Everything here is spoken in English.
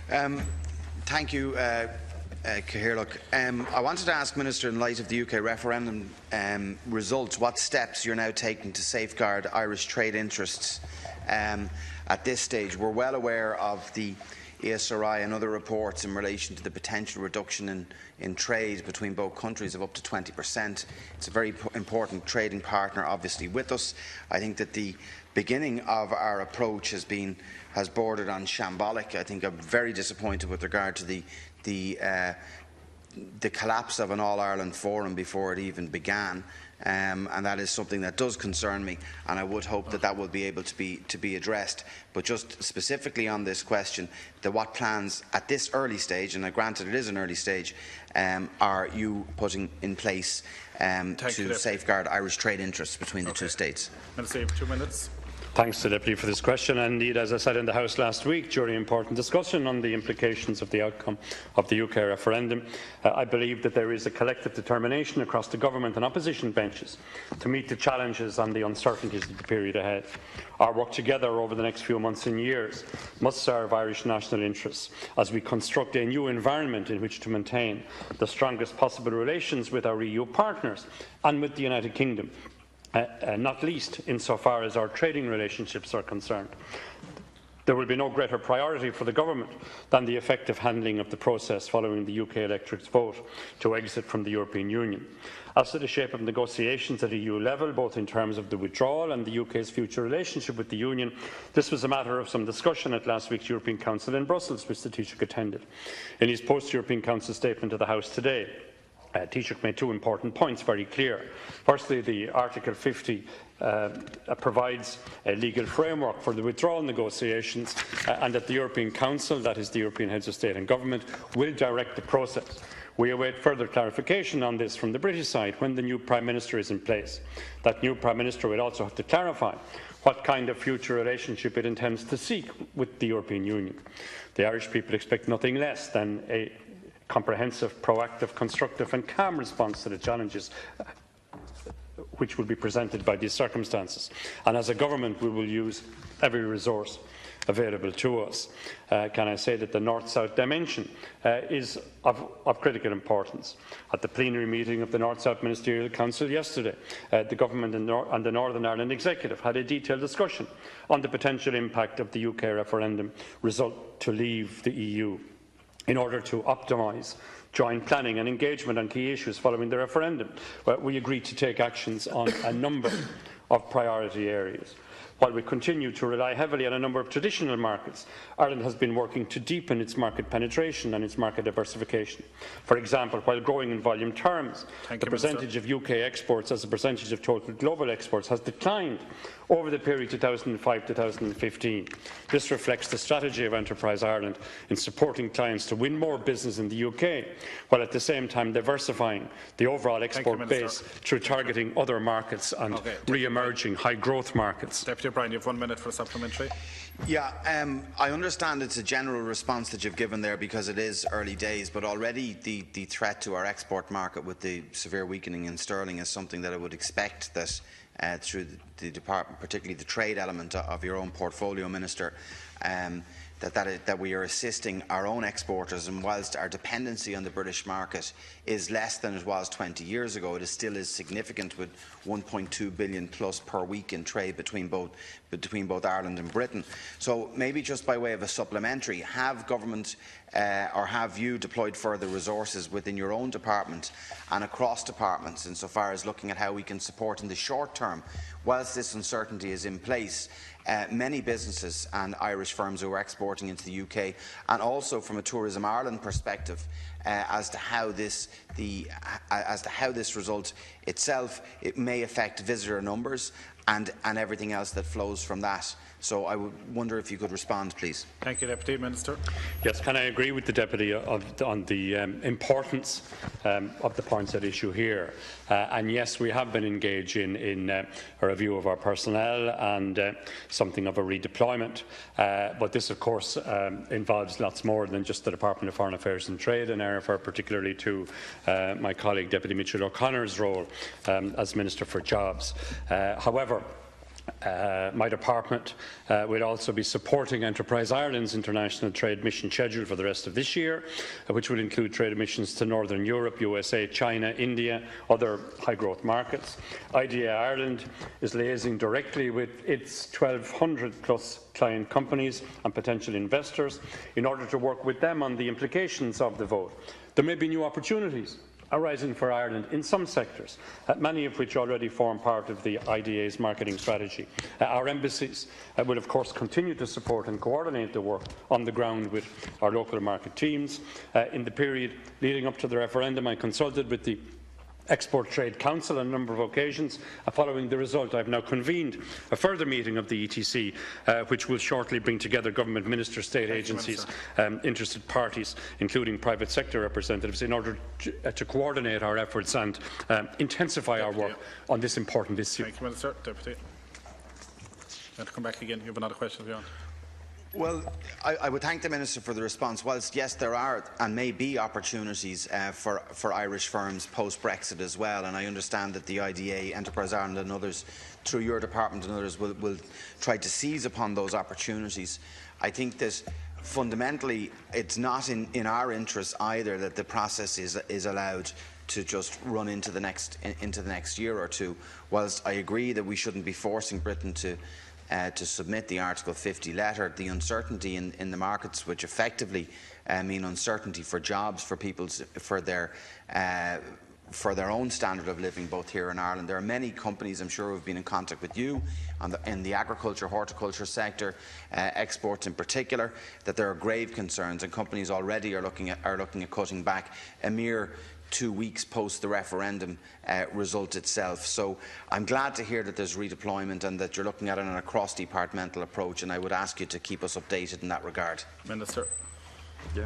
Thank you, Cahirlock. I wanted to ask Minister, in light of the UK referendum results, what steps you're now taking to safeguard Irish trade interests at this stage. We're well aware of the ESRI and other reports in relation to the potential reduction in trade between both countries of up to 20%. It's a very important trading partner, obviously, with us. I think that the beginning of our approach has bordered on shambolic. I think I'm very disappointed with regard to the collapse of an All-Ireland forum before it even began. And that is something that does concern me, and I would hope that will be able to be addressed. But just specifically on this question, what plans at this early stage, and granted it is an early stage, are you putting in place to safeguard Irish trade interests between the two states? Minister, 2 minutes. Thanks to the Deputy for this question. And indeed, as I said in the House last week during an important discussion on the implications of the outcome of the UK referendum, I believe that there is a collective determination across the government and opposition benches to meet the challenges and the uncertainties of the period ahead. Our work together over the next few months and years must serve Irish national interests as we construct a new environment in which to maintain the strongest possible relations with our EU partners and with the United Kingdom, not least insofar as our trading relationships are concerned. There will be no greater priority for the Government than the effective handling of the process following the UK electorate's vote to exit from the European Union. As to the shape of negotiations at EU level, both in terms of the withdrawal and the UK's future relationship with the Union, this was a matter of some discussion at last week's European Council in Brussels, which the Taoiseach attended. In his post-European Council statement to the House today, Taoiseach made two important points very clear. Firstly, the Article 50 provides a legal framework for the withdrawal negotiations, and that the European Council, that is the European Heads of State and Government, will direct the process. We await further clarification on this from the British side when the new Prime Minister is in place. That new Prime Minister will also have to clarify what kind of future relationship it intends to seek with the European Union. The Irish people expect nothing less than a comprehensive, proactive, constructive and calm response to the challenges which will be presented by these circumstances. And as a government, we will use every resource available to us. Can I say that the North-South dimension is of critical importance. At the plenary meeting of the North-South Ministerial Council yesterday, the Government and the Northern Ireland Executive had a detailed discussion on the potential impact of the UK referendum result to leave the EU, in order to optimise joint planning and engagement on key issues following the referendum. We agreed to take actions on a number of priority areas. While we continue to rely heavily on a number of traditional markets, Ireland has been working to deepen its market penetration and its market diversification. For example, while growing in volume terms, the percentage of UK exports as a percentage of total global exports has declined over the period 2005-2015. This reflects the strategy of Enterprise Ireland in supporting clients to win more business in the UK, while at the same time diversifying the overall export base through targeting other markets and re-emerging high-growth markets. Deputy O'Brien, you have 1 minute for a supplementary. Yeah, I understand it's a general response that you've given there because it is early days, but already the threat to our export market with the severe weakening in sterling is something that I would expect that through the department, particularly the trade element of your own portfolio, Minister, that we are assisting our own exporters, and whilst our dependency on the British market is less than it was 20 years ago, it still is significant, with 1.2 billion plus per week in trade between both Ireland and Britain. So maybe just by way of a supplementary, have government or have you deployed further resources within your own department and across departments insofar as looking at how we can support in the short term, whilst this uncertainty is in place, many businesses and Irish firms who are exporting into the UK, and also from a Tourism Ireland perspective, as to how this result itself may affect visitor numbers and everything else that flows from that. So I would wonder if you could respond, please. Thank you, Deputy Minister. Yes, can I agree with the Deputy on the importance of the points at issue here. And yes, we have been engaged in a review of our personnel and something of a redeployment. But this, of course, involves lots more than just the Department of Foreign Affairs and Trade, and I refer particularly to my colleague Deputy Mitchell O'Connor's role as Minister for Jobs. However, My department will also be supporting Enterprise Ireland's international trade mission schedule for the rest of this year, which will include trade missions to Northern Europe, USA, China, India, other high-growth markets. IDA Ireland is liaising directly with its 1,200+ client companies and potential investors in order to work with them on the implications of the vote. There may be new opportunities arising for Ireland in some sectors, many of which already form part of the IDA's marketing strategy. Our embassies will of course continue to support and coordinate the work on the ground with our local market teams. In the period leading up to the referendum, I consulted with the Export Trade Council on a number of occasions. Following the result, I have now convened a further meeting of the ETC, which will shortly bring together government ministers, state agencies, interested parties, including private sector representatives, in order to coordinate our efforts and intensify our work on this important issue. Thank you, Minister. Deputy. To come back again. You have another question, Beyond. Well, I would thank the Minister for the response. Whilst, yes, there are and may be opportunities for Irish firms post-Brexit as well, and I understand that the IDA, Enterprise Ireland and others, through your department and others, will try to seize upon those opportunities. I think that fundamentally it's not in our interest either that the process is allowed to just run into the next year or two. Whilst I agree that we shouldn't be forcing Britain to submit the Article 50 letter, the uncertainty in the markets, which effectively mean uncertainty for jobs, for people's, for their own standard of living, both here in Ireland. There are many companies, I'm sure, who have been in contact with you in the agriculture, horticulture sector, exports in particular, that there are grave concerns, and companies already are looking at cutting back a mere 2 weeks post the referendum result itself. So I'm glad to hear that there's redeployment and that you're looking at it on a cross-departmental approach, and I would ask you to keep us updated in that regard. Minister. Yeah.